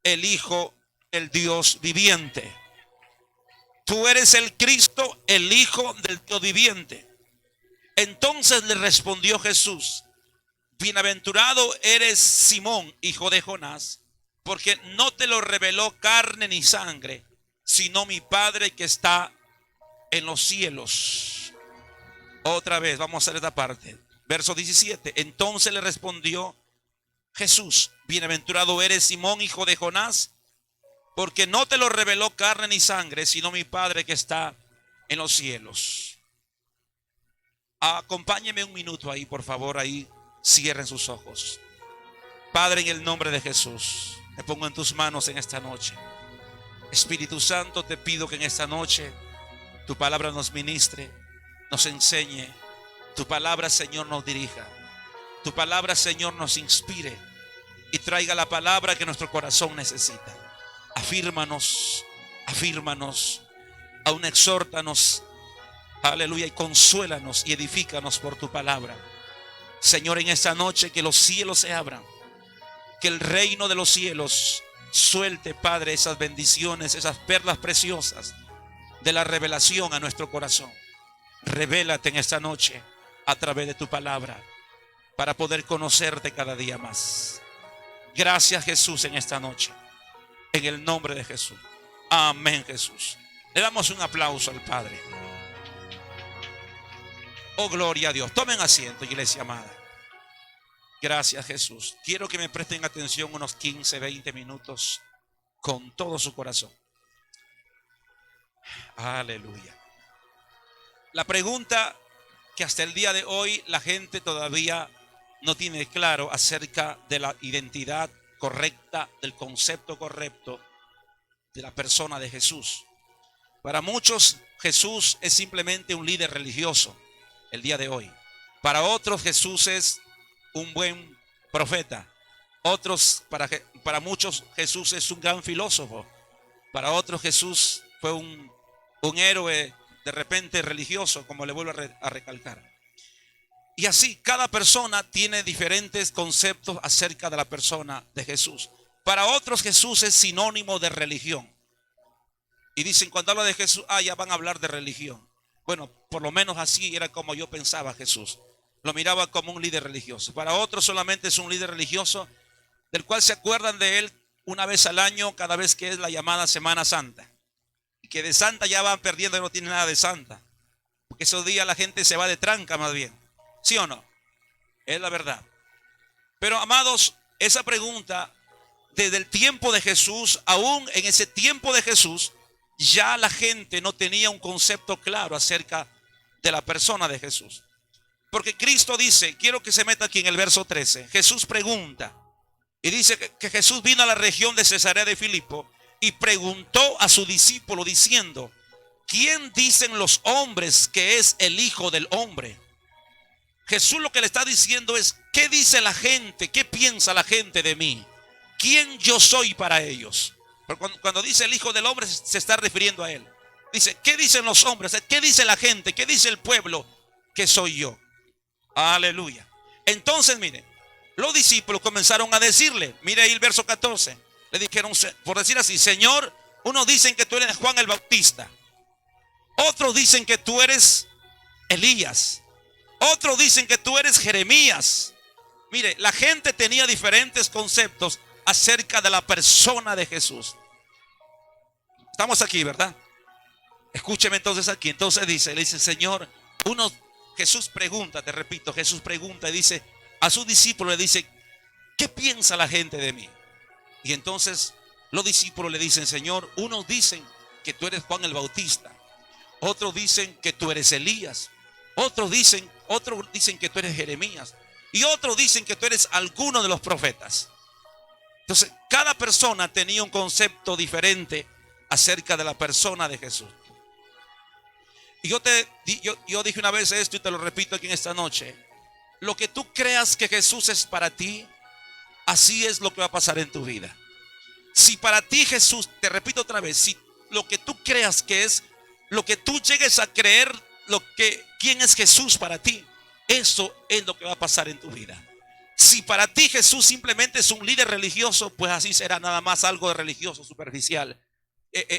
el Hijo del Dios viviente. Tú eres el Cristo, el Hijo del Dios viviente. Entonces le respondió Jesús: bienaventurado eres Simón, hijo de Jonás, porque no te lo reveló carne ni sangre, sino mi Padre que está en los cielos. Otra vez, vamos a hacer esta parte. Verso 17. Entonces le respondió Jesús: bienaventurado eres Simón, hijo de Jonás, porque no te lo reveló carne ni sangre, sino mi Padre que está en los cielos. Acompáñeme un minuto ahí, por favor, ahí. Cierren sus ojos. Padre, en el nombre de Jesús, me pongo en tus manos en esta noche. Espíritu Santo, te pido que en esta noche tu palabra nos ministre, nos enseñe. Tu palabra, Señor, nos dirija. Tu palabra, Señor, nos inspire y traiga la palabra que nuestro corazón necesita. Afírmanos, afírmanos, aún exhórtanos, aleluya, y consuélanos y edifícanos por tu palabra. Señor, en esta noche que los cielos se abran, que el reino de los cielos suelte, Padre, esas bendiciones, esas perlas preciosas de la revelación a nuestro corazón. Revélate en esta noche a través de tu palabra para poder conocerte cada día más. Gracias, Jesús, en esta noche, en el nombre de Jesús. Amén, Jesús. Le damos un aplauso al Padre. Oh, gloria a Dios. Tomen asiento, iglesia amada. Gracias, Jesús. Quiero que me presten atención unos 15, 20 minutos con todo su corazón. Aleluya. La pregunta que hasta el día de hoy la gente todavía no tiene claro acerca de la identidad correcta, del concepto correcto de la persona de Jesús. Para muchos, Jesús es simplemente un líder religioso el día de hoy. Para otros, Jesús es un buen profeta. Para muchos, Jesús es un gran filósofo. Para otros, Jesús fue un héroe de repente religioso, como le vuelvo a recalcar. Y así, cada persona tiene diferentes conceptos acerca de la persona de Jesús. Para otros, Jesús es sinónimo de religión. Y dicen, cuando habla de Jesús, ya van a hablar de religión. Bueno, por lo menos así era como yo pensaba Jesús. Lo miraba como un líder religioso. Para otros solamente es un líder religioso del cual se acuerdan de él una vez al año, cada vez que es la llamada Semana Santa. Y que de santa ya van perdiendo y no tiene nada de santa. Porque esos días la gente se va de tranca más bien. ¿Sí o no? Es la verdad. Pero amados, esa pregunta desde el tiempo de Jesús, aún en ese tiempo de Jesús, ya la gente no tenía un concepto claro acerca de la persona de Jesús. Porque Cristo dice, quiero que se meta aquí en el verso 13, Jesús pregunta, y dice que Jesús vino a la región de Cesarea de Filipo y preguntó a su discípulo diciendo, ¿quién dicen los hombres que es el Hijo del Hombre? Jesús lo que le está diciendo es, ¿qué dice la gente? ¿Qué piensa la gente de mí? ¿Quién yo soy para ellos? Pero cuando dice el Hijo del Hombre se está refiriendo a él. Dice, ¿qué dicen los hombres? ¿Qué dice la gente? ¿Qué dice el pueblo? ¿Qué soy yo? Aleluya. Entonces, mire, los discípulos comenzaron a decirle, mire ahí el verso 14. Le dijeron, por decir así, Señor, unos dicen que tú eres Juan el Bautista. Otros dicen que tú eres Elías. Otros dicen que tú eres Jeremías. Mire, la gente tenía diferentes conceptos acerca de la persona de Jesús. Estamos aquí, ¿verdad? Escúcheme entonces aquí. Entonces le dice, Señor, Jesús pregunta, te repito, Jesús pregunta y dice, a sus discípulos le dice, ¿qué piensa la gente de mí? Y entonces los discípulos le dicen, Señor, unos dicen que tú eres Juan el Bautista. Otros dicen que tú eres Elías. Otros dicen que tú eres Jeremías. Y otros dicen que tú eres alguno de los profetas. Entonces, cada persona tenía un concepto diferente acerca de la persona de Jesús. Y yo dije una vez esto y te lo repito aquí en esta noche. Lo que tú creas que Jesús es para ti, así es lo que va a pasar en tu vida. Si para ti Jesús, te repito otra vez, si lo que tú creas que es, lo que tú llegues a creer, quién es Jesús para ti, eso es lo que va a pasar en tu vida. Si para ti Jesús simplemente es un líder religioso, pues así será, nada más algo de religioso, superficial,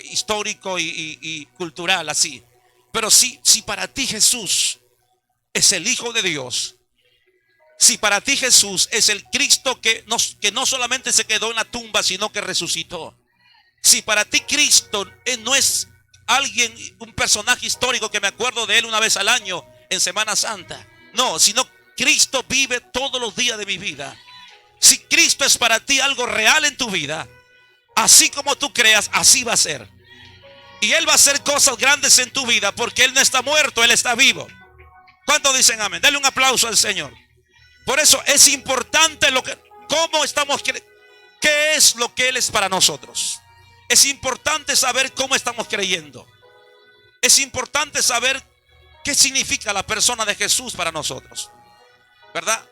histórico y cultural, así. Pero si para ti Jesús es el Hijo de Dios, si para ti Jesús es el Cristo que no solamente se quedó en la tumba, sino que resucitó. Si para ti Cristo no es alguien, un personaje histórico que me acuerdo de él una vez al año en Semana Santa. No, sino Cristo vive todos los días de mi vida. Si Cristo es para ti algo real en tu vida, así como tú creas, así va a ser. Y Él va a hacer cosas grandes en tu vida porque Él no está muerto, Él está vivo. ¿Cuántos dicen amén? Dale un aplauso al Señor. Por eso es importante qué es lo que Él es para nosotros. Es importante saber cómo estamos creyendo. Es importante saber qué significa la persona de Jesús para nosotros, ¿verdad?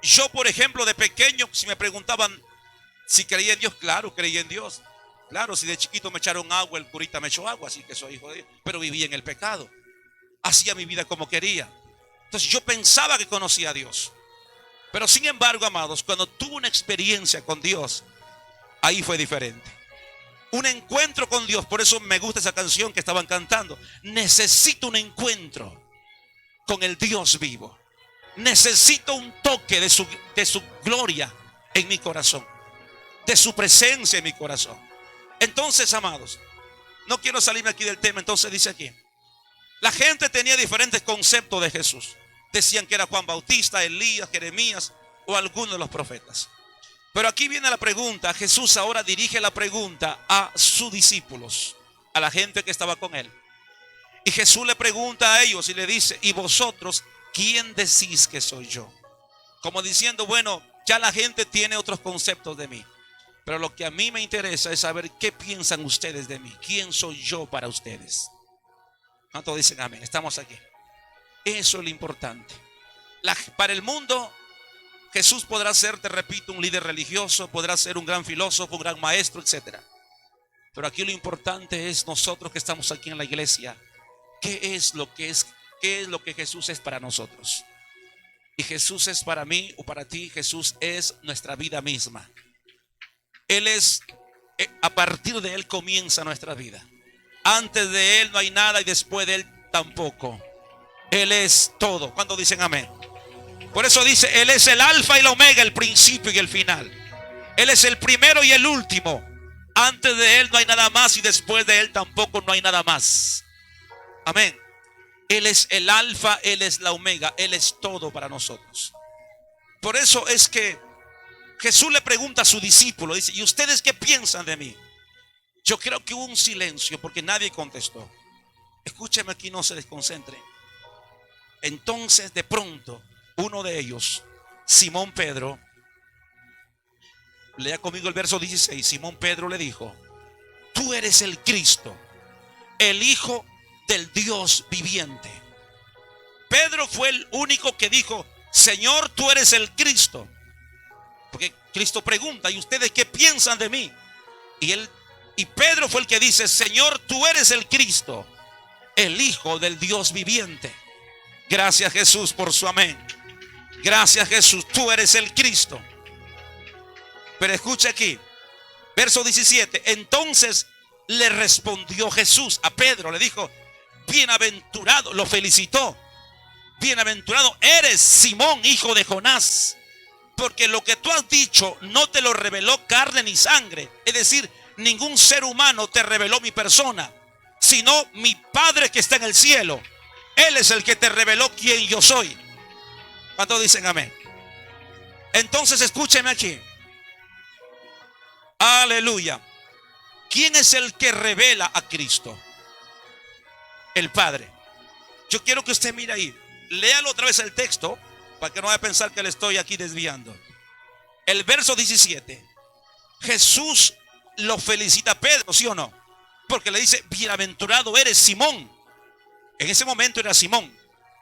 Yo, por ejemplo, de pequeño, si me preguntaban si creía en Dios, claro, creía en Dios. Claro, si de chiquito me echaron agua, el curita me echó agua, así que soy hijo de Dios. Pero vivía en el pecado. Hacía mi vida como quería. Entonces yo pensaba que conocía a Dios. Pero sin embargo, amados, cuando tuve una experiencia con Dios, ahí fue diferente. Un encuentro con Dios. Por eso me gusta esa canción que estaban cantando. Necesito un encuentro con el Dios vivo. Necesito un toque de su gloria en mi corazón, de su presencia en mi corazón. Entonces, amados, no quiero salirme aquí del tema. Entonces dice aquí, la gente tenía diferentes conceptos de Jesús. Decían que era Juan Bautista, Elías, Jeremías o alguno de los profetas. Pero aquí viene la pregunta. Jesús ahora dirige la pregunta a sus discípulos, a la gente que estaba con él. Y Jesús le pregunta a ellos y le dice: ¿y vosotros quién decís que soy yo? Como diciendo, bueno, ya la gente tiene otros conceptos de mí, pero lo que a mí me interesa es saber qué piensan ustedes de mí. ¿Quién soy yo para ustedes? ¿Cuántos dicen amén? Estamos aquí. Eso es lo importante. Para el mundo, Jesús podrá ser, te repito, un líder religioso, podrá ser un gran filósofo, un gran maestro, etc. Pero aquí lo importante es nosotros que estamos aquí en la iglesia. ¿Qué es lo que Jesús es para nosotros? Y Jesús es para mí o para ti. Jesús es nuestra vida misma. Él es, a partir de Él comienza nuestra vida. Antes de Él no hay nada y después de Él tampoco. Él es todo. ¿Cuántos dicen amén? Por eso dice, Él es el alfa y la omega, el principio y el final. Él es el primero y el último. Antes de Él no hay nada más y después de Él tampoco no hay nada más. Amén. Él es el alfa, Él es la omega, Él es todo para nosotros. Por eso es que Jesús le pregunta a su discípulo, dice: ¿y ustedes qué piensan de mí? Yo creo que hubo un silencio porque nadie contestó. Escúcheme aquí, no se desconcentre. Entonces de pronto uno de ellos, Simón Pedro, lea conmigo el verso 16. Simón Pedro le dijo: tú eres el Cristo, el Hijo del Dios viviente. Pedro fue el único que dijo: Señor, tú eres el Cristo. Porque Cristo pregunta: ¿y ustedes qué piensan de mí? Y Pedro fue el que dice: Señor, tú eres el Cristo, el Hijo del Dios viviente. Gracias, Jesús, por su amén. Gracias, Jesús, tú eres el Cristo. Pero escucha aquí, verso 17. Entonces le respondió Jesús a Pedro, le dijo: bienaventurado, lo felicitó. Bienaventurado eres, Simón, hijo de Jonás, porque lo que tú has dicho no te lo reveló carne ni sangre. Es decir, ningún ser humano te reveló mi persona, sino mi Padre que está en el cielo. Él es el que te reveló quién yo soy. ¿Cuántos dicen amén? Entonces escúcheme aquí. Aleluya. ¿Quién es el que revela a Cristo? El Padre. Yo quiero que usted mire ahí. Léalo otra vez el texto para que no vaya a pensar que le estoy aquí desviando. El verso 17. Jesús lo felicita a Pedro, ¿sí o no? Porque le dice: bienaventurado eres, Simón. En ese momento era Simón.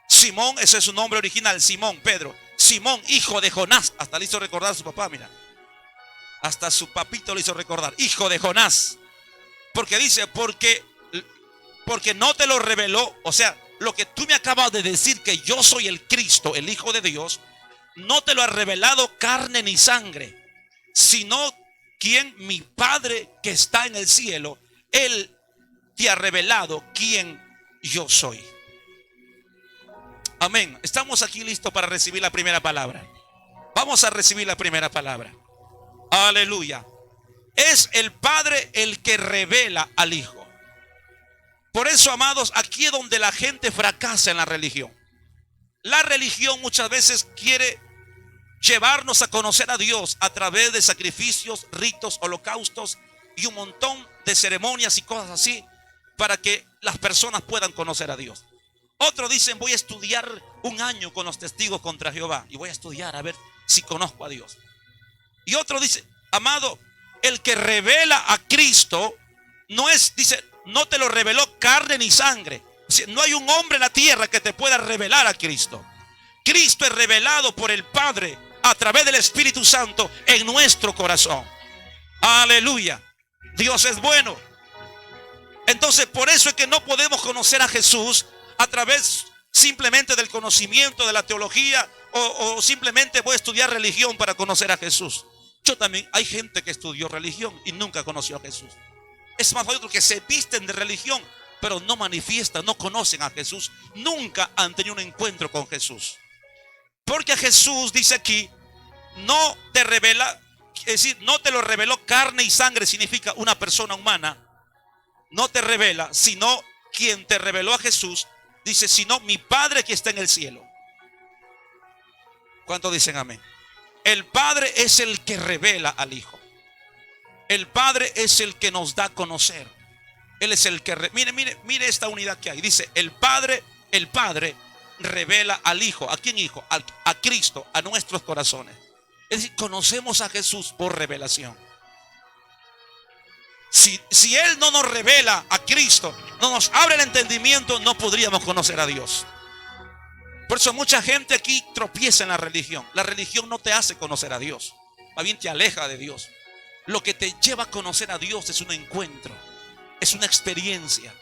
Simón, ese es su nombre original, Simón, Pedro. Simón, hijo de Jonás. Hasta le hizo recordar a su papá, mira. Hasta su papito le hizo recordar: hijo de Jonás. Porque dice, porque no te lo reveló. O sea, lo que tú me acabas de decir, que yo soy el Cristo, el Hijo de Dios, no te lo ha revelado carne ni sangre, sino quien mi Padre que está en el cielo. Él te ha revelado quién yo soy. Amén. Estamos aquí listos para recibir la primera palabra. Vamos a recibir la primera palabra. Aleluya. Es el Padre el que revela al Hijo. Por eso, amados, aquí es donde la gente fracasa en la religión. La religión muchas veces quiere llevarnos a conocer a Dios a través de sacrificios, ritos, holocaustos y un montón de ceremonias y cosas así para que las personas puedan conocer a Dios. Otros dicen, voy a estudiar un año con los testigos contra Jehová y voy a estudiar a ver si conozco a Dios. Y otro dice, amado, el que revela a Cristo no es, dice, no te lo reveló carne ni sangre. No hay un hombre en la tierra que te pueda revelar a Cristo. Cristo es revelado por el Padre a través del Espíritu Santo en nuestro corazón. Aleluya. Dios es bueno. Entonces, por eso es que no podemos conocer a Jesús a través simplemente del conocimiento de la teología o simplemente voy a estudiar religión para conocer a Jesús. Yo también, hay gente que estudió religión y nunca conoció a Jesús. Es más, hay otros que se visten de religión, pero no manifiestan, no conocen a Jesús. Nunca han tenido un encuentro con Jesús. Porque Jesús dice aquí, no te revela, es decir, no te lo reveló carne y sangre, significa una persona humana. No te revela, sino quien te reveló a Jesús, dice, sino mi Padre que está en el cielo. ¿Cuántos dicen amén? El Padre es el que revela al Hijo. El Padre es el que nos da a conocer. Él es el que mire esta unidad que hay. Dice, el Padre revela al Hijo. ¿A quién Hijo? A Cristo, a nuestros corazones. Es decir, conocemos a Jesús por revelación. Si Él no nos revela a Cristo, no nos abre el entendimiento, no podríamos conocer a Dios. Por eso mucha gente aquí tropieza en la religión. La religión no te hace conocer a Dios, más bien te aleja de Dios. Lo que te lleva a conocer a Dios es un encuentro, es una experiencia.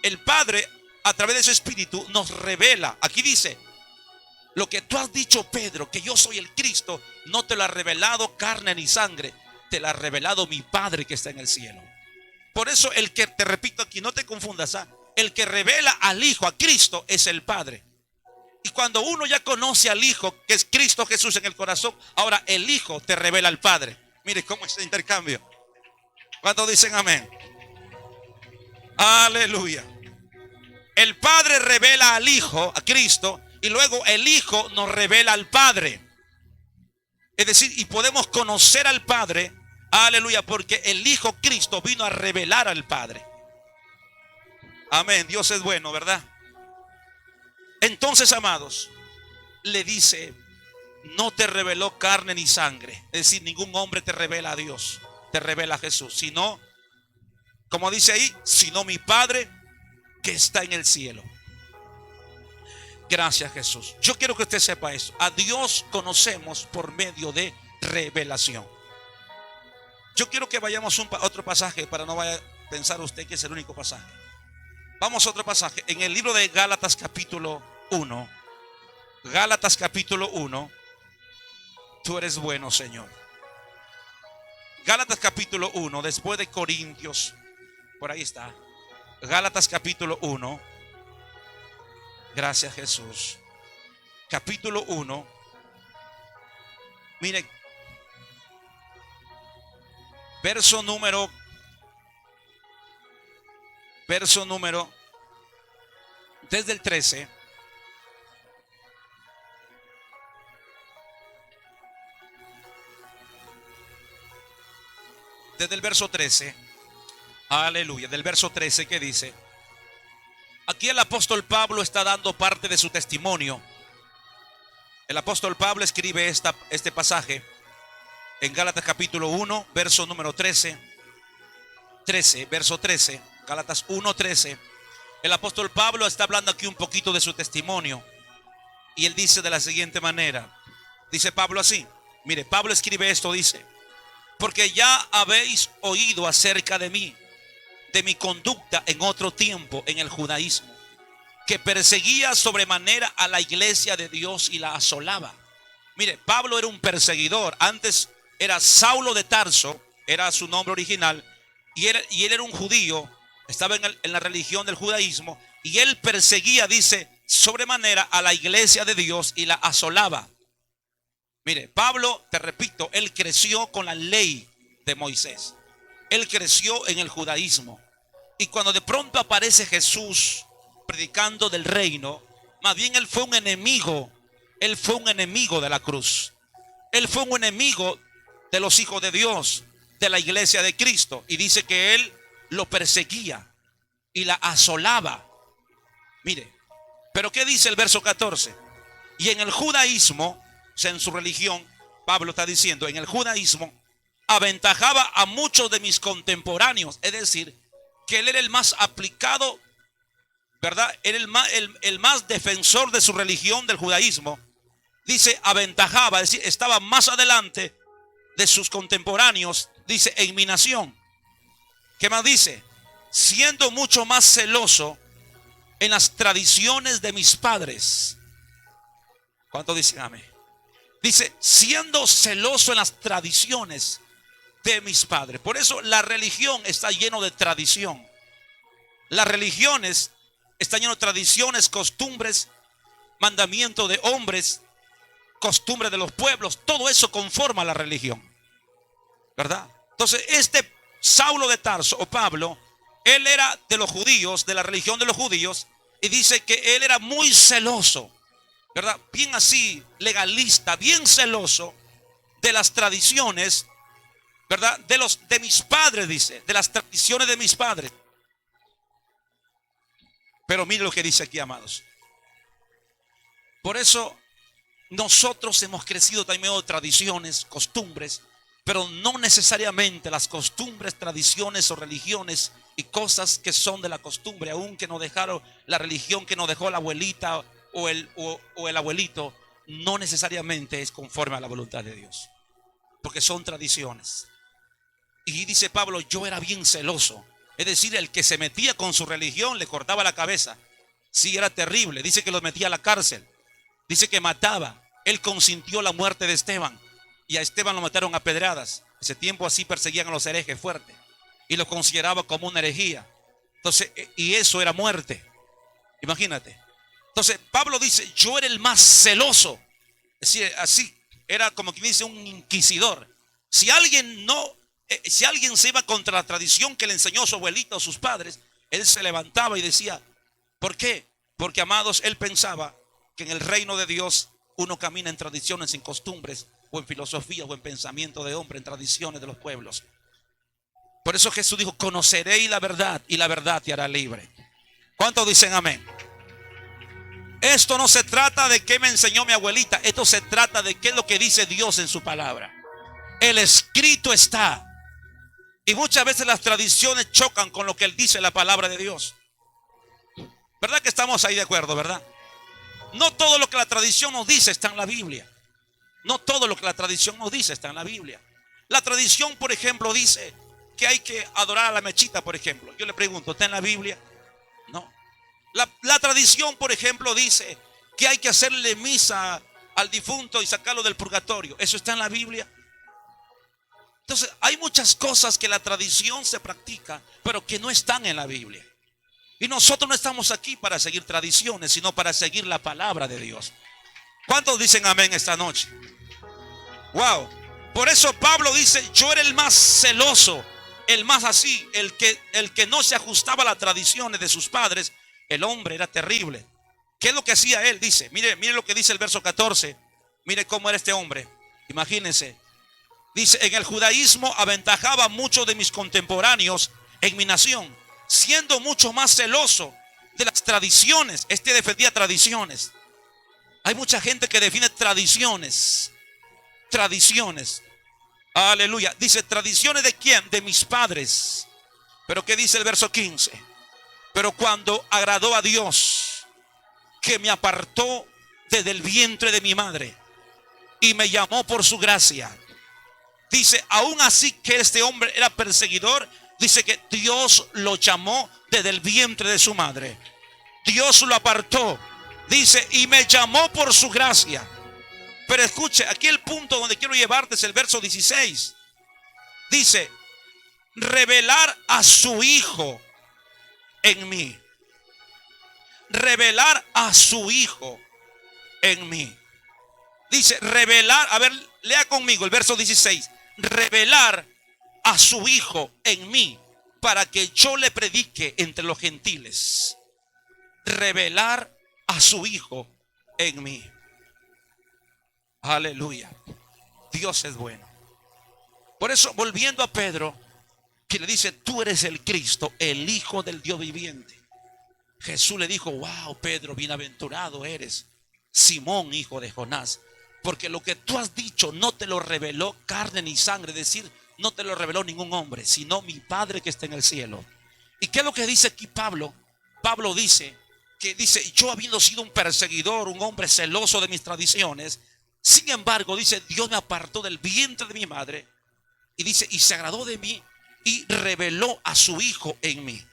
El Padre, a través de su Espíritu, nos revela. Aquí dice, lo que tú has dicho, Pedro, que yo soy el Cristo, no te lo ha revelado carne ni sangre, te lo ha revelado mi Padre que está en el cielo. Por eso el que, te repito aquí, no te confundas, el que revela al Hijo, a Cristo, es el Padre. Y cuando uno ya conoce al Hijo, que es Cristo Jesús en el corazón, ahora el Hijo te revela al Padre. Mire cómo es el intercambio. ¿Cuántos dicen amén? Aleluya. El Padre revela al Hijo, a Cristo, y luego el Hijo nos revela al Padre. Es decir, y podemos conocer al Padre, aleluya, porque el Hijo Cristo vino a revelar al Padre. Amén. Dios es bueno, ¿verdad? Entonces, amados, le dice, no te reveló carne ni sangre. Es decir, ningún hombre te revela a Dios, te revela a Jesús, sino, como dice ahí, sino mi Padre que está en el cielo. Gracias, Jesús. Yo quiero que usted sepa eso. A Dios conocemos por medio de revelación. Yo quiero que vayamos a otro pasaje para no vaya a pensar usted que es el único pasaje. Vamos a otro pasaje. En el libro de Gálatas capítulo 1. Gálatas capítulo 1. Tú eres bueno, Señor. Gálatas capítulo 1. Después de Corintios. Por ahí está. Gálatas capítulo 1. Gracias, Jesús. Capítulo 1. Mire. Verso número. Desde el 13. Desde el verso 13. Aleluya. Del verso 13 que dice. Aquí el apóstol Pablo está dando parte de su testimonio. El apóstol Pablo escribe este pasaje en Gálatas capítulo 1, verso número 13. Verso 13. Gálatas 1, 13. El apóstol Pablo está hablando aquí un poquito de su testimonio. Y él dice de la siguiente manera. Dice Pablo así. Mire, Pablo escribe esto, dice. Porque ya habéis oído acerca de mí, de mi conducta en otro tiempo en el judaísmo, que perseguía sobremanera a la iglesia de Dios y la asolaba, Mire, Pablo era un perseguidor. Antes era Saulo de Tarso, era su nombre original. Y él era un judío, estaba en la religión del judaísmo. Y él perseguía, dice, sobremanera a la iglesia de Dios y la asolaba. Mire, Pablo, te repito, él creció con la ley de Moisés. Él creció en el judaísmo. Y cuando de pronto aparece Jesús predicando del reino, más bien él fue un enemigo. Él fue un enemigo de la cruz. Él fue un enemigo de los hijos de Dios, de la iglesia de Cristo. Y dice que él lo perseguía y la asolaba. Mire, pero ¿qué dice el verso 14? Y en el judaísmo, o sea, en su religión, Pablo está diciendo, en el judaísmo, aventajaba a muchos de mis contemporáneos. Es decir, que él era el más aplicado, ¿verdad? Era el más defensor de su religión, del judaísmo. Dice, aventajaba, es decir, estaba más adelante de sus contemporáneos, dice, en mi nación. ¿Qué más dice? Siendo mucho más celoso en las tradiciones de mis padres. ¿Cuánto dicen amén? Dice, siendo celoso en las tradiciones de mis padres. Por eso la religión está lleno de tradición. Las religiones están llenas de tradiciones, costumbres, mandamientos de hombres, costumbres de los pueblos. Todo eso conforma la religión, ¿verdad? Entonces este Saulo de Tarso o Pablo, él era de los judíos, de la religión de los judíos, y dice que él era muy celoso, ¿verdad? Bien así, legalista, bien celoso de las tradiciones, ¿verdad? De mis padres, dice, de las tradiciones de mis padres. Pero mire lo que dice aquí, amados. Por eso nosotros hemos crecido también de tradiciones, costumbres, pero no necesariamente las costumbres, tradiciones o religiones y cosas que son de la costumbre, aun que nos dejaron la religión que nos dejó la abuelita o el abuelito, no necesariamente es conforme a la voluntad de Dios, porque son tradiciones. Y dice Pablo, yo era bien celoso. Es decir, el que se metía con su religión le cortaba la cabeza. Sí, era terrible. Dice que los metía a la cárcel. Dice que mataba. Él consintió la muerte de Esteban. Y a Esteban lo mataron a pedradas. Ese tiempo así perseguían a los herejes fuertes. Y lo consideraba como una herejía. Entonces, y eso era muerte. Imagínate. Entonces, Pablo dice, yo era el más celoso. Es decir, así, era como quien dice un inquisidor. Si alguien se iba contra la tradición que le enseñó su abuelita o sus padres, él se levantaba y decía, ¿por qué? Porque, amados, él pensaba que en el reino de Dios uno camina en tradiciones, en costumbres, o en filosofías, o en pensamiento de hombre, en tradiciones de los pueblos. Por eso Jesús dijo, conoceréis la verdad y la verdad te hará libre. ¿Cuántos dicen amén? Esto no se trata de qué me enseñó mi abuelita, esto se trata de qué es lo que dice Dios en su palabra. El escrito está. Y muchas veces las tradiciones chocan con lo que él dice en la palabra de Dios. ¿Verdad que estamos ahí de acuerdo, verdad? No todo lo que la tradición nos dice está en la Biblia. No todo lo que la tradición nos dice está en la Biblia. La tradición, por ejemplo, dice que hay que adorar a la mechita, por ejemplo. Yo le pregunto, ¿está en la Biblia? No. La tradición, por ejemplo, dice que hay que hacerle misa al difunto y sacarlo del purgatorio. ¿Eso está en la Biblia? Entonces, hay muchas cosas que la tradición se practica, pero que no están en la Biblia. Y nosotros no estamos aquí para seguir tradiciones, sino para seguir la palabra de Dios. ¿Cuántos dicen amén esta noche? Wow. Por eso Pablo dice, yo era el más celoso, el más así, el que no se ajustaba a las tradiciones de sus padres. El hombre era terrible. ¿Qué es lo que hacía él? Dice, mire lo que dice el verso 14. Mire cómo era este hombre. Imagínense. Dice, en el judaísmo aventajaba a muchos de mis contemporáneos en mi nación, siendo mucho más celoso de las tradiciones. Este defendía tradiciones. Hay mucha gente que define tradiciones. Tradiciones. Aleluya. Dice, ¿tradiciones de quién? De mis padres. Pero ¿qué dice el verso 15? Pero cuando agradó a Dios, que me apartó desde el vientre de mi madre y me llamó por su gracia. Dice, aún así que este hombre era perseguidor, dice que Dios lo llamó desde el vientre de su madre. Dios lo apartó, dice, y me llamó por su gracia. Pero escuche, aquí el punto donde quiero llevarte es el verso 16. Dice, revelar a su Hijo en mí. Revelar a su Hijo en mí. Dice, revelar, a ver, lea conmigo el verso 16. Revelar a su Hijo en mí para que yo le predique entre los gentiles. Revelar a su Hijo en mí. Aleluya. Dios es bueno. Por eso, volviendo a Pedro, que le dice, tú eres el Cristo, el Hijo del Dios viviente. Jesús le dijo, wow, Pedro, bienaventurado eres, Simón, hijo de Jonás, porque lo que tú has dicho no te lo reveló carne ni sangre, es decir, no te lo reveló ningún hombre, sino mi Padre que está en el cielo. ¿Y qué es lo que dice aquí Pablo? Pablo dice, yo habiendo sido un perseguidor, un hombre celoso de mis tradiciones, sin embargo, dice, Dios me apartó del vientre de mi madre, y dice, y se agradó de mí, y reveló a su Hijo en mí.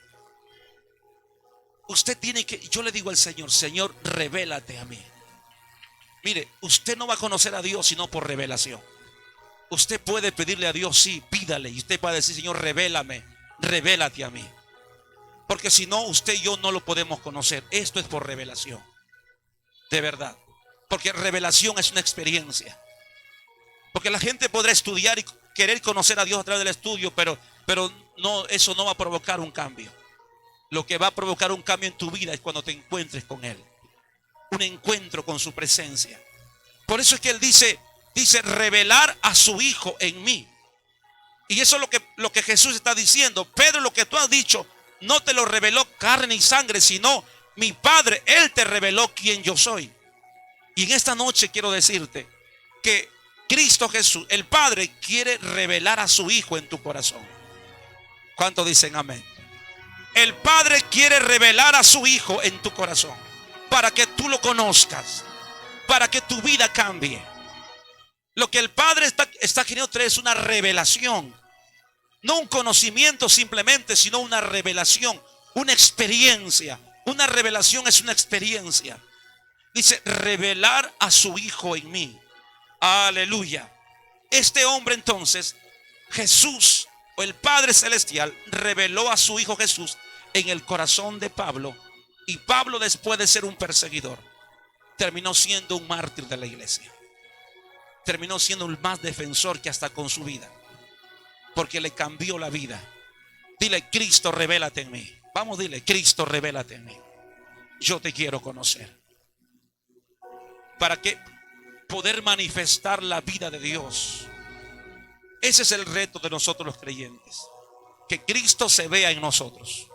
Usted tiene que, yo le digo al Señor, Señor, revélate a mí. Mire, usted no va a conocer a Dios sino por revelación. Usted puede pedirle a Dios, sí, pídale, y usted puede decir, Señor, revélame, revélate a mí. Porque si no, usted y yo no lo podemos conocer. Esto es por revelación, de verdad. Porque revelación es una experiencia. Porque la gente podrá estudiar y querer conocer a Dios a través del estudio, pero no, eso no va a provocar un cambio. Lo que va a provocar un cambio en tu vida es cuando te encuentres con Él. Un encuentro con su presencia. Por eso es que Él dice revelar a su Hijo en mí. Y eso es lo que Jesús está diciendo. Pedro, lo que tú has dicho no te lo reveló carne ni sangre, sino mi Padre. Él te reveló quién yo soy. Y en esta noche quiero decirte que Cristo Jesús, el Padre, quiere revelar a su Hijo en tu corazón. ¿Cuántos dicen amén? El Padre quiere revelar a su Hijo en tu corazón para que tú lo conozcas, para que tu vida cambie. Lo que el Padre está queriendo traer es una revelación, no un conocimiento simplemente, sino una revelación, una experiencia. Una revelación es una experiencia. Dice, revelar a su Hijo en mí. Aleluya. Este hombre entonces, Jesús, o el Padre Celestial, reveló a su Hijo Jesús en el corazón de Pablo. Y Pablo, después de ser un perseguidor, terminó siendo un mártir de la iglesia. Terminó siendo el más defensor que hasta con su vida, porque le cambió la vida. Dile, Cristo, revélate en mí. Vamos, dile, Cristo, revélate en mí. Yo te quiero conocer. Para que poder manifestar la vida de Dios. Ese es el reto de nosotros los creyentes. Que Cristo se vea en nosotros.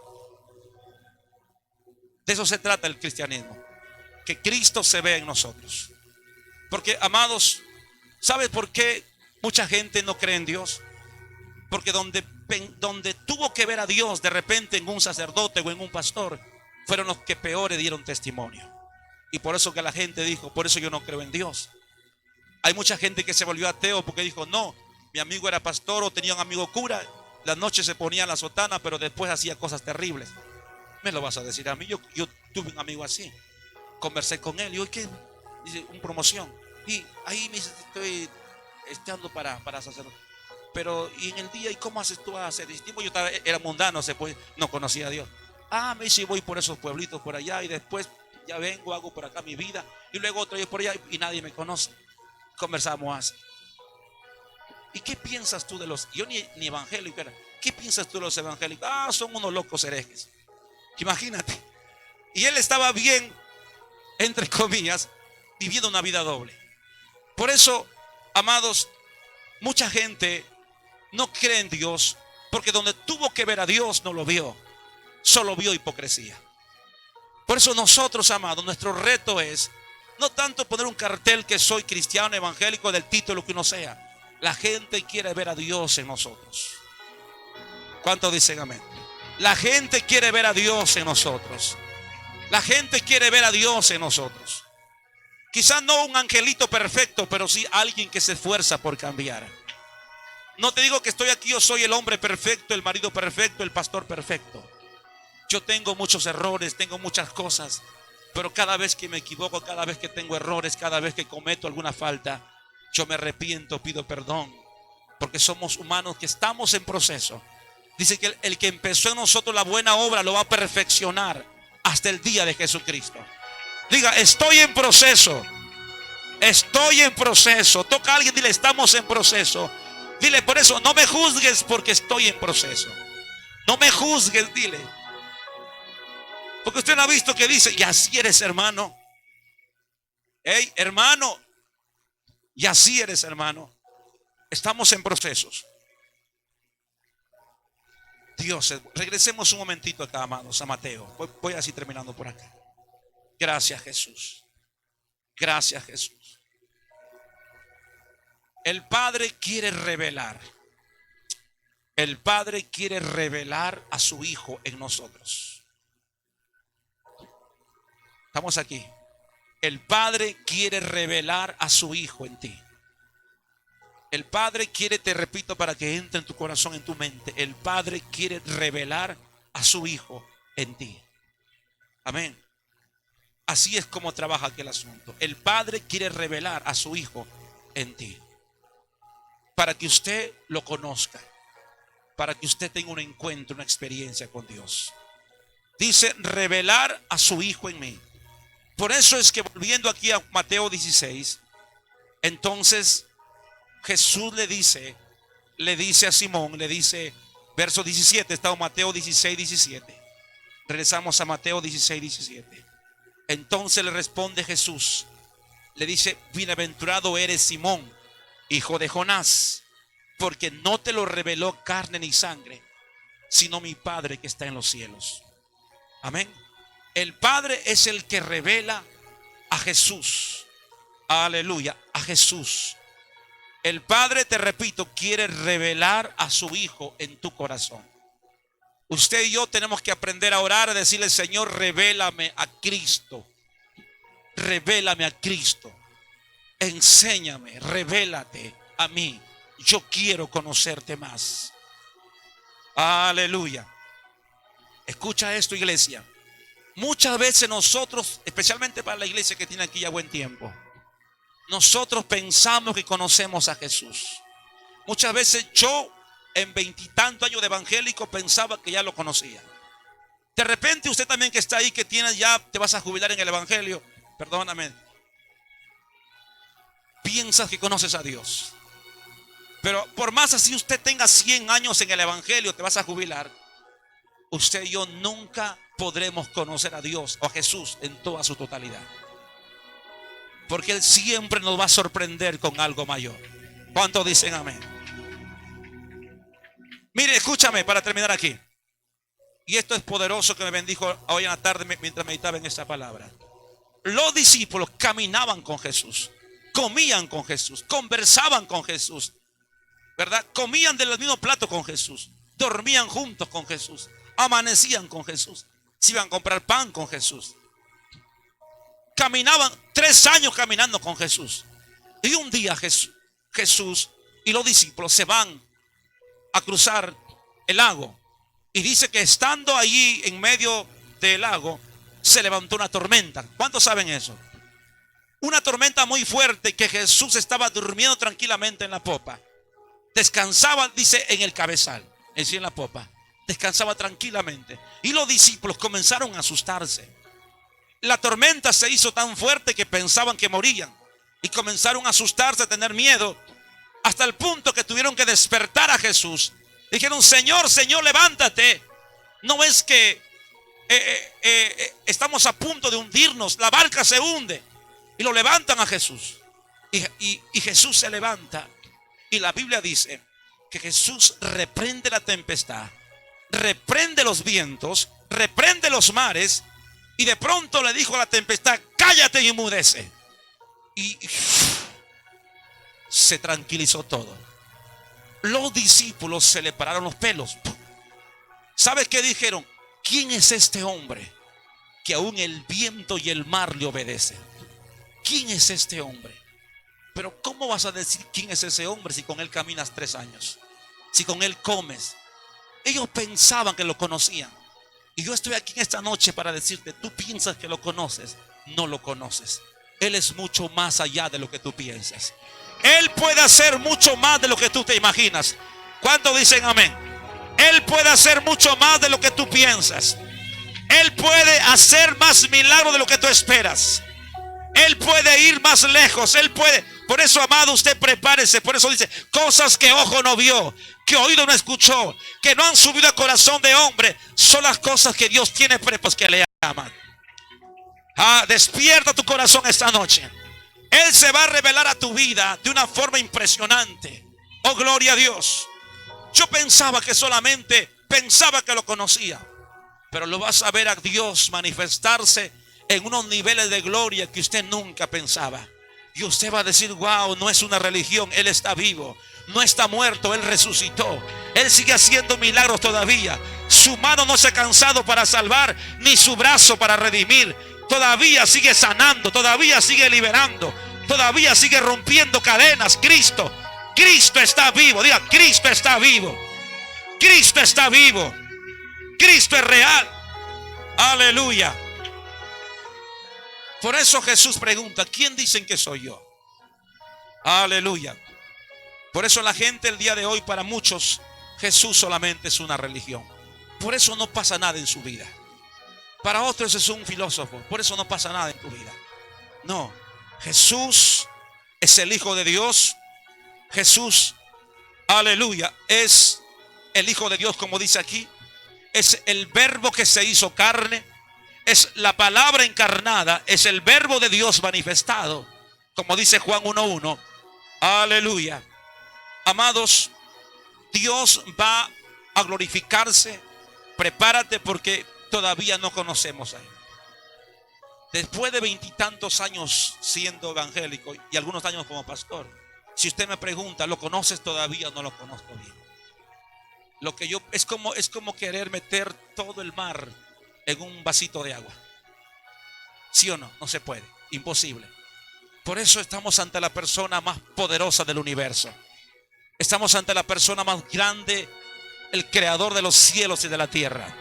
De eso se trata el cristianismo. Que Cristo se vea en nosotros. Porque, amados, ¿sabes por qué mucha gente no cree en Dios? Porque donde tuvo que ver a Dios de repente en un sacerdote o en un pastor, fueron los que peores dieron testimonio. Y por eso que la gente dijo, por eso yo no creo en Dios. Hay mucha gente que se volvió ateo porque dijo, no, mi amigo era pastor o tenía un amigo cura, las noches se ponía la sotana, pero después hacía cosas terribles. Me lo vas a decir a mí. Yo tuve un amigo así, conversé con él y hoy que dice, un promoción, y ahí me dice, estoy echando para sacerdote. Pero y en el día, ¿y cómo haces tú a hacer? Yo era mundano, pues no conocía a Dios. Me dice, voy por esos pueblitos por allá y después ya vengo, hago por acá mi vida y luego otro día por allá y nadie me conoce. Conversamos así. ¿Y qué piensas tú de los? Yo ni evangélico era. ¿Qué piensas tú de los evangélicos? Son unos locos herejes. Imagínate. Y él estaba bien, entre comillas, viviendo una vida doble. Por eso, amados, mucha gente no cree en Dios porque donde tuvo que ver a Dios no lo vio, solo vio hipocresía. Por eso nosotros, amados, nuestro reto es no tanto poner un cartel que soy cristiano, evangélico, del título que uno sea. La gente quiere ver a Dios en nosotros. ¿Cuántos dicen amén? La gente quiere ver a Dios en nosotros. La gente quiere ver a Dios en nosotros. Quizás no un angelito perfecto, pero sí alguien que se esfuerza por cambiar. No te digo que estoy aquí, yo soy el hombre perfecto, el marido perfecto, el pastor perfecto. Yo tengo muchos errores, tengo muchas cosas, Pero cada vez que me equivoco, cada vez que tengo errores, cada vez que cometo alguna falta, yo me arrepiento, pido perdón, porque somos humanos que estamos en proceso. Dice que el que empezó en nosotros la buena obra lo va a perfeccionar hasta el día de Jesucristo. Diga, estoy en proceso. Estoy en proceso. Toca a alguien, dile, estamos en proceso. Dile, por eso, no me juzgues porque estoy en proceso. No me juzgues, dile. Porque usted no ha visto que dice, y así eres, hermano. Hey, hermano. Y así eres, hermano. Estamos en procesos. Dios, regresemos un momentito acá, amados, a Mateo. Voy así terminando por acá. Gracias, Jesús. Gracias, Jesús. El Padre quiere revelar. El Padre quiere revelar a su Hijo en nosotros. Estamos aquí. El Padre quiere revelar a su Hijo en ti. El Padre quiere, te repito, para que entre en tu corazón, en tu mente. El Padre quiere revelar a su Hijo en ti. Amén. Así es como trabaja aquel asunto. El Padre quiere revelar a su Hijo en ti. Para que usted lo conozca. Para que usted tenga un encuentro, una experiencia con Dios. Dice, revelar a su Hijo en mí. Por eso es que, volviendo aquí a Mateo 16, entonces Jesús le dice a Simón, le dice, verso 17, está en Mateo 16, 17. Regresamos a Mateo 16, 17. Entonces le responde Jesús, le dice, bienaventurado eres Simón, hijo de Jonás, porque no te lo reveló carne ni sangre, sino mi Padre que está en los cielos. Amén. El Padre es el que revela a Jesús. Aleluya, a Jesús. El Padre, te repito, quiere revelar a su Hijo en tu corazón. Usted y yo tenemos que aprender a orar, a decirle, Señor, revélame a Cristo. Revélame a Cristo. Enséñame, revélate a mí. Yo quiero conocerte más. Aleluya. Escucha esto, iglesia. Muchas veces nosotros, especialmente para la iglesia que tiene aquí ya buen tiempo, nosotros pensamos que conocemos a Jesús. Muchas veces yo, en 20 y tantos años de evangélico, pensaba que ya lo conocía. De repente usted también que está ahí, que tienes ya, te vas a jubilar en el evangelio, perdóname, piensas que conoces a Dios. Pero por más así usted tenga 100 años en el evangelio, te vas a jubilar, usted y yo nunca podremos conocer a Dios o a Jesús en toda su totalidad. Porque Él siempre nos va a sorprender con algo mayor. ¿Cuántos dicen amén? Mire, escúchame para terminar aquí. Y esto es poderoso que me bendijo hoy en la tarde mientras meditaba en esta palabra. Los discípulos caminaban con Jesús, comían con Jesús, conversaban con Jesús, ¿verdad? Comían del mismo plato con Jesús, dormían juntos con Jesús, amanecían con Jesús, se iban a comprar pan con Jesús. Caminaban 3 años caminando con Jesús. Y un día Jesús y los discípulos se van a cruzar el lago. Y dice que estando allí en medio del lago, se levantó una tormenta. ¿Cuántos saben eso? Una tormenta muy fuerte, que Jesús estaba durmiendo tranquilamente en la popa. Descansaba, dice, en el cabezal, es decir, en la popa. Descansaba tranquilamente. Y los discípulos comenzaron a asustarse. La tormenta se hizo tan fuerte que pensaban que morían. Y comenzaron a asustarse, a tener miedo. Hasta el punto que tuvieron que despertar a Jesús. Dijeron, Señor, Señor, levántate. ¿No ves que estamos a punto de hundirnos? La barca se hunde. Y lo levantan a Jesús. Y Jesús se levanta. Y la Biblia dice que Jesús reprende la tempestad, reprende los vientos, reprende los mares. Y de pronto le dijo a la tempestad, cállate y enmudece. Y se tranquilizó todo. Los discípulos se le pararon los pelos. ¿Sabes qué dijeron? ¿Quién es este hombre que aún el viento y el mar le obedecen? ¿Quién es este hombre? Pero ¿cómo vas a decir quién es ese hombre si con él caminas 3 años? Si con él comes. Ellos pensaban que lo conocían. Y yo estoy aquí en esta noche para decirte, tú piensas que lo conoces, no lo conoces. Él es mucho más allá de lo que tú piensas. Él puede hacer mucho más de lo que tú te imaginas. ¿Cuántos dicen amén? Él puede hacer mucho más de lo que tú piensas. Él puede hacer más milagros de lo que tú esperas. Él puede ir más lejos. Él puede. Por eso, amado, usted prepárese. Por eso dice, cosas que ojo no vio, que oído no escuchó, que no han subido al corazón de hombre, son las cosas que Dios tiene preparadas que le aman. Despierta tu corazón esta noche. Él se va a revelar a tu vida de una forma impresionante. Oh, gloria a Dios. Yo pensaba que solamente pensaba que lo conocía, pero lo vas a ver a Dios manifestarse en unos niveles de gloria que usted nunca pensaba. Y usted va a decir, wow, no es una religión, Él está vivo, no está muerto, Él resucitó. Él sigue haciendo milagros todavía. Su mano no se ha cansado para salvar, ni su brazo para redimir. Todavía sigue sanando, todavía sigue liberando, todavía sigue rompiendo cadenas. Cristo está vivo. Diga, Cristo está vivo. Cristo está vivo. Cristo es real. Aleluya. Por eso Jesús pregunta, ¿quién dicen que soy yo? Aleluya. Por eso la gente el día de hoy, para muchos, Jesús solamente es una religión. Por eso no pasa nada en su vida. Para otros es un filósofo. Por eso no pasa nada en tu vida. No, Jesús es el Hijo de Dios. Jesús, aleluya, es el Hijo de Dios, como dice aquí. Es el verbo que se hizo carne. Es la palabra encarnada. Es el verbo de Dios manifestado, como dice Juan 1:1. Aleluya. Amados, Dios va a glorificarse. Prepárate, porque todavía no conocemos a Él. Después de 20 y tantos años siendo evangélico y algunos años como pastor, si usted me pregunta, ¿lo conoces todavía? No lo conozco bien. Lo que yo es como querer meter todo el mar en un vasito de agua. ¿Sí o no? No se puede, imposible. Por eso estamos ante la persona más poderosa del universo. Estamos ante la persona más grande, el creador de los cielos y de la tierra.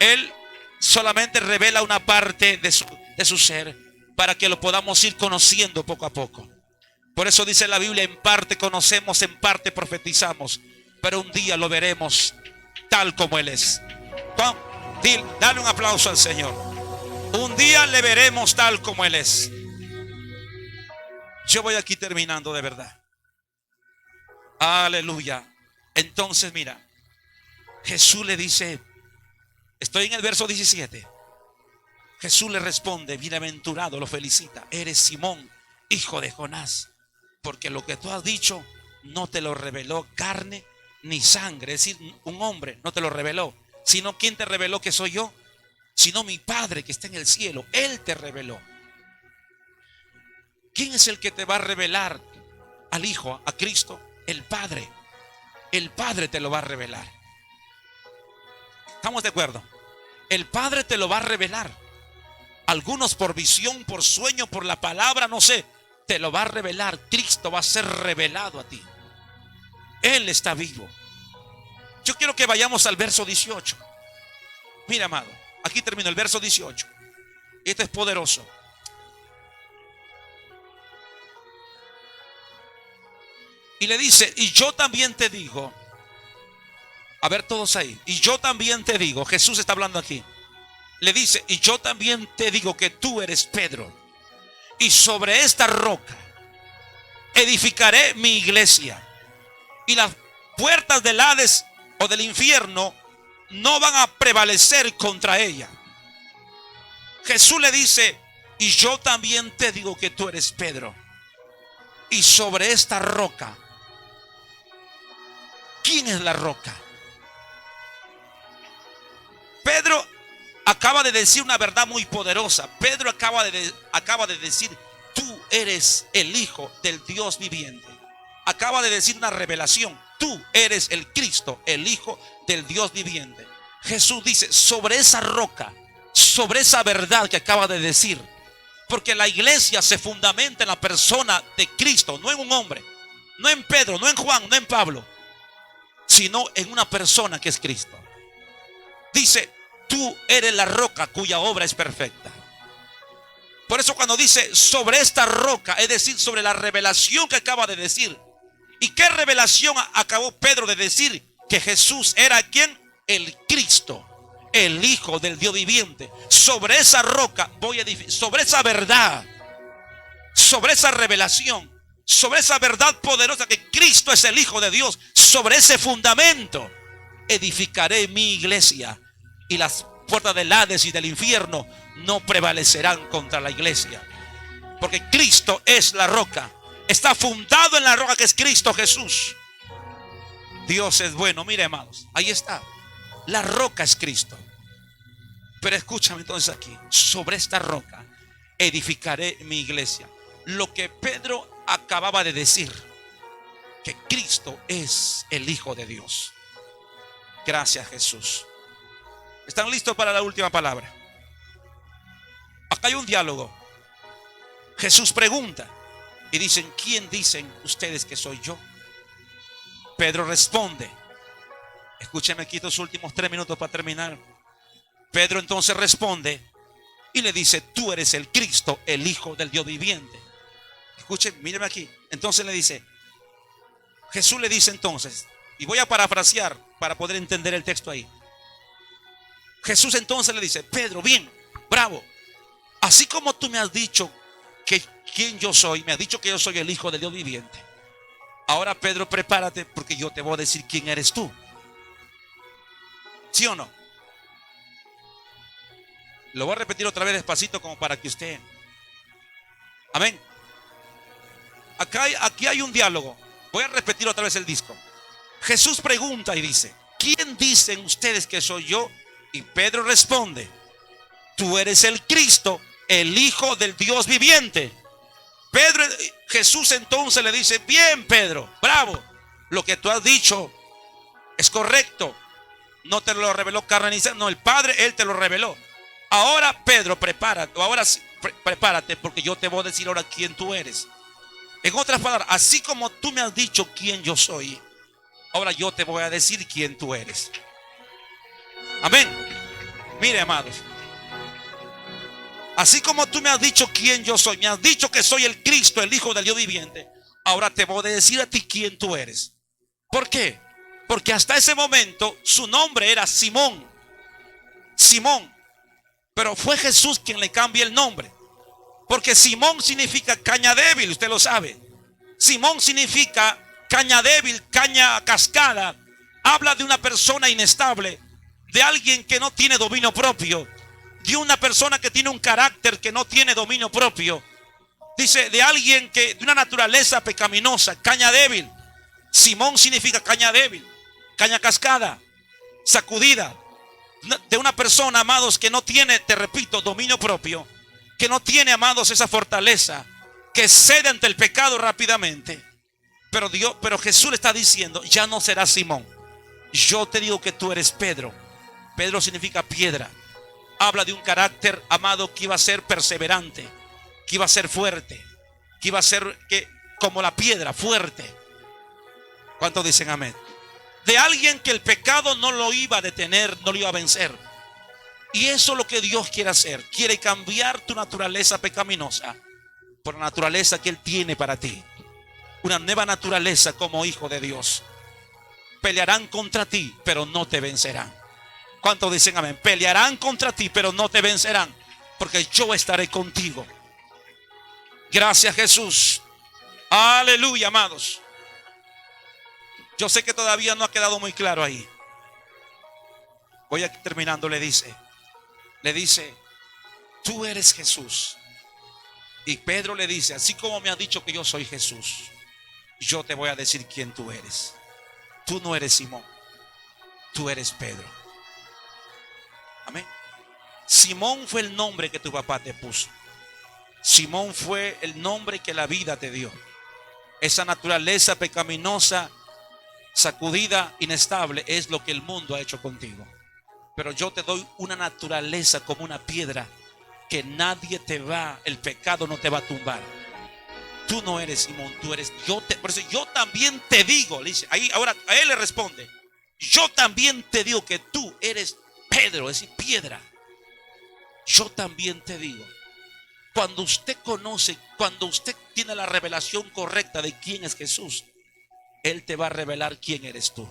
Él solamente revela una parte de su ser para que lo podamos ir conociendo poco a poco. Por eso dice la Biblia, en parte conocemos, en parte profetizamos, pero un día lo veremos tal como Él es. Dale un aplauso al Señor. Un día le veremos tal como Él es. Yo voy aquí terminando de verdad. Aleluya. Entonces mira, Jesús le dice, estoy en el verso 17. Jesús le responde, bienaventurado, lo felicita, eres Simón, hijo de Jonás, porque lo que tú has dicho no te lo reveló carne ni sangre. Es decir, un hombre no te lo reveló, sino ¿quién te reveló que soy yo? Sino mi Padre que está en el cielo. Él te reveló. ¿Quién es el que te va a revelar al Hijo, a Cristo? El Padre. El Padre te lo va a revelar. ¿Estamos de acuerdo? El Padre te lo va a revelar. Algunos por visión, por sueño, por la palabra, no sé. Te lo va a revelar. Cristo va a ser revelado a ti. Él está vivo. Yo quiero que vayamos al verso 18. Mira, amado, aquí termino el verso 18. Este es poderoso. Y le dice, y yo también te digo. A ver todos ahí. Y yo también te digo. Jesús está hablando aquí. Le dice, y yo también te digo que tú eres Pedro. Y sobre esta roca edificaré mi iglesia. Y las puertas del Hades o del infierno no van a prevalecer contra ella. Jesús le dice, y yo también te digo que tú eres Pedro. Y sobre esta roca. ¿Quién es la roca? Pedro acaba de decir una verdad muy poderosa. Pedro acaba de decir, tú eres el Hijo del Dios viviente. Acaba de decir una revelación. Tú eres el Cristo, el Hijo del Dios viviente. Jesús dice, sobre esa roca, sobre esa verdad que acaba de decir. Porque la iglesia se fundamenta en la persona de Cristo, no en un hombre, no en Pedro, no en Juan, no en Pablo, sino en una persona que es Cristo. Dice, tú eres la roca cuya obra es perfecta. Por eso cuando dice sobre esta roca, es decir, sobre la revelación que acaba de decir. ¿Y qué revelación acabó Pedro de decir? Que Jesús era ¿quién? El Cristo, el Hijo del Dios viviente. Sobre esa roca voy a edificar, sobre esa verdad, sobre esa revelación, sobre esa verdad poderosa que Cristo es el Hijo de Dios. Sobre ese fundamento edificaré mi iglesia, y las puertas del Hades y del infierno no prevalecerán contra la iglesia. Porque Cristo es la roca. Está fundado en la roca que es Cristo Jesús. Dios es bueno. Mire, hermanos, ahí está. La roca es Cristo. Pero escúchame entonces aquí. Sobre esta roca edificaré mi iglesia. Lo que Pedro acababa de decir, que Cristo es el Hijo de Dios. Gracias, Jesús. ¿Están listos para la última palabra? Acá hay un diálogo. Jesús pregunta y dicen: ¿quién dicen ustedes que soy yo? Pedro responde. Escúcheme aquí estos últimos 3 minutos para terminar. Pedro entonces responde y le dice: tú eres el Cristo, el Hijo del Dios viviente. Escuchen, mírenme aquí. Entonces le dice, Jesús le dice entonces, y voy a parafrasear para poder entender el texto ahí. Jesús entonces le dice: Pedro, bien, bravo. Así como tú me has dicho que quién yo soy, me has dicho que yo soy el Hijo del Dios viviente. Ahora, Pedro, prepárate, porque yo te voy a decir quién eres tú. ¿Sí o no? Lo voy a repetir otra vez despacito como para que usted... Amén. Aquí hay un diálogo. Voy a repetir otra vez el disco. Jesús pregunta y dice: ¿quién dicen ustedes que soy yo? Y Pedro responde: tú eres el Cristo, el Hijo del Dios viviente. Jesús entonces le dice: bien, Pedro, bravo. Lo que tú has dicho es correcto. No te lo reveló carne ni sangre, no, el Padre, Él te lo reveló. Ahora, Pedro, prepárate. Ahora prepárate, porque yo te voy a decir ahora quién tú eres. En otras palabras, así como tú me has dicho quién yo soy, ahora yo te voy a decir quién tú eres. Amén. Mire, amados, así como tú me has dicho quién yo soy, me has dicho que soy el Cristo, el Hijo del Dios viviente, ahora te voy a decir a ti quién tú eres. ¿Por qué? Porque hasta ese momento su nombre era Simón. Simón. Pero fue Jesús quien le cambia el nombre. Porque Simón significa caña débil, usted lo sabe. Simón significa caña débil, caña cascada. Habla de una persona inestable, de alguien que no tiene dominio propio, de una persona que tiene un carácter que no tiene dominio propio. Dice de alguien que de una naturaleza pecaminosa, caña débil. Simón significa caña débil, caña cascada, sacudida. De una persona, amados, que no tiene, te repito, dominio propio, que no tiene, amados, esa fortaleza, que cede ante el pecado rápidamente. Pero Jesús le está diciendo: ya no serás Simón. Yo te digo que tú eres Pedro. Pedro significa piedra. Habla de un carácter, amado, que iba a ser perseverante, que iba a ser fuerte, que iba a ser como la piedra, fuerte. ¿Cuántos dicen amén? De alguien que el pecado no lo iba a detener, no lo iba a vencer. Y eso es lo que Dios quiere hacer. Quiere cambiar tu naturaleza pecaminosa por la naturaleza que Él tiene para ti. Una nueva naturaleza como hijo de Dios. Pelearán contra ti, pero no te vencerán. ¿Cuántos dicen amén? Pelearán contra ti, pero no te vencerán, porque yo estaré contigo. Gracias, Jesús. Aleluya, amados. Yo sé que todavía no ha quedado muy claro ahí. Voy a terminando. Le dice, tú eres Jesús. Y Pedro le dice: así como me has dicho que yo soy Jesús, yo te voy a decir quién tú eres. Tú no eres Simón, tú eres Pedro. Amén. Simón fue el nombre que tu papá te puso. Simón fue el nombre que la vida te dio. Esa naturaleza pecaminosa, sacudida, inestable, es lo que el mundo ha hecho contigo. Pero yo te doy una naturaleza como una piedra, que nadie el pecado no te va a tumbar. Tú no eres Simón, tú eres, por eso yo también te digo, le dice, ahí ahora a él le responde: yo también te digo que tú eres Pedro, es decir, piedra. Yo también te digo, cuando usted conoce, cuando usted tiene la revelación correcta de quién es Jesús, Él te va a revelar quién eres tú.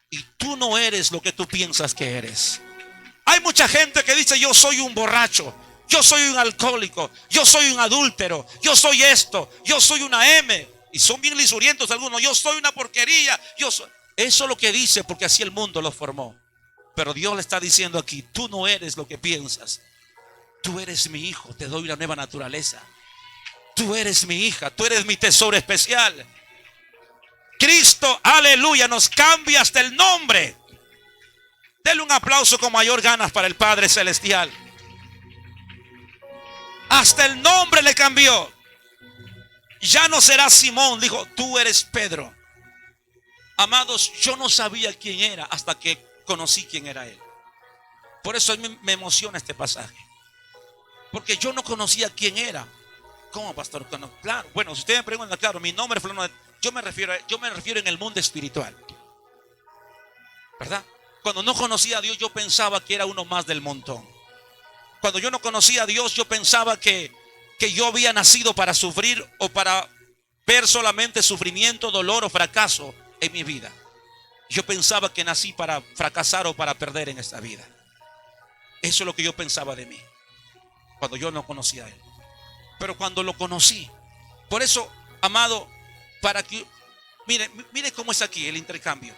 Y tú no eres lo que tú piensas que eres. Hay mucha gente que dice: yo soy un borracho, yo soy un alcohólico, yo soy un adúltero, yo soy esto, yo soy una M. Y son bien lisurientos algunos: yo soy una porquería, yo soy. Eso es lo que dice, porque así el mundo lo formó. Pero Dios le está diciendo aquí: tú no eres lo que piensas. Tú eres mi hijo, te doy una nueva naturaleza. Tú eres mi hija, tú eres mi tesoro especial. Cristo, aleluya, nos cambia hasta el nombre. Denle un aplauso con mayor ganas para el Padre Celestial. Hasta el nombre le cambió. Ya no será Simón, dijo: tú eres Pedro. Amados, yo no sabía quién era hasta que conocí quién era Él. Por eso me emociona este pasaje, porque yo no conocía quién era. ¿Cómo, pastor? Claro, bueno, si ustedes me preguntan, claro, mi nombre fue yo me refiero en el mundo espiritual, ¿verdad? Cuando no conocía a Dios, yo pensaba que era uno más del montón. Cuando yo no conocía a Dios, yo pensaba que yo había nacido para sufrir, o para ver solamente sufrimiento, dolor o fracaso en mi vida. Yo pensaba que nací para fracasar o para perder en esta vida. Eso es lo que yo pensaba de mí, cuando yo no conocía a Él. Pero cuando lo conocí, por eso, amado, para que mire cómo es aquí el intercambio.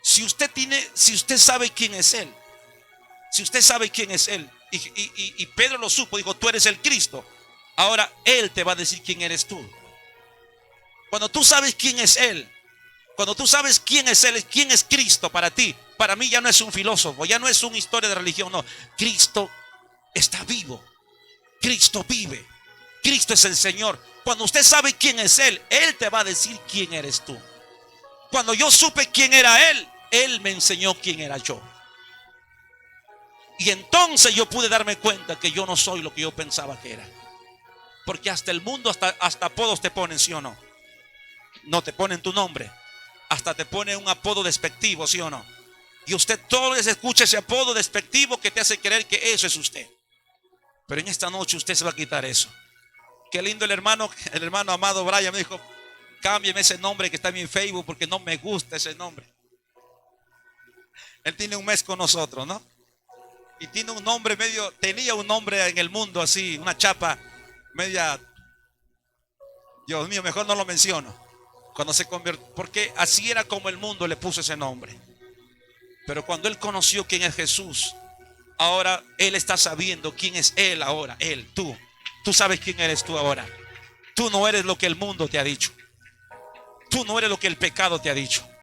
Si usted sabe quién es Él, si usted sabe quién es Él, y Pedro lo supo, dijo: tú eres el Cristo. Ahora Él te va a decir quién eres tú. Cuando tú sabes quién es Él, cuando tú sabes quién es Él, quién es Cristo para ti, para mí ya no es un filósofo, ya no es una historia de religión, no. Cristo está vivo, Cristo vive, Cristo es el Señor. Cuando usted sabe quién es Él, Él te va a decir quién eres tú. Cuando yo supe quién era Él, Él me enseñó quién era yo. Y entonces yo pude darme cuenta que yo no soy lo que yo pensaba que era. Porque hasta el mundo, hasta apodos te ponen, ¿sí o no? No te ponen tu nombre, hasta te ponen un apodo despectivo, ¿sí o no? Y usted todos los días escucha ese apodo despectivo que te hace creer que eso es usted. Pero en esta noche usted se va a quitar eso. Qué lindo el hermano amado Brian me dijo: cámbiame ese nombre que está en mi Facebook, porque no me gusta ese nombre. Él tiene un mes con nosotros, ¿no? Y tiene un nombre tenía un nombre en el mundo así, una chapa media, Dios mío, mejor no lo menciono. Cuando se convirtió, porque así era como el mundo le puso ese nombre. Pero cuando él conoció quién es Jesús, ahora él está sabiendo quién es Él ahora. Tú sabes quién eres tú ahora. Tú no eres lo que el mundo te ha dicho. Tú no eres lo que el pecado te ha dicho.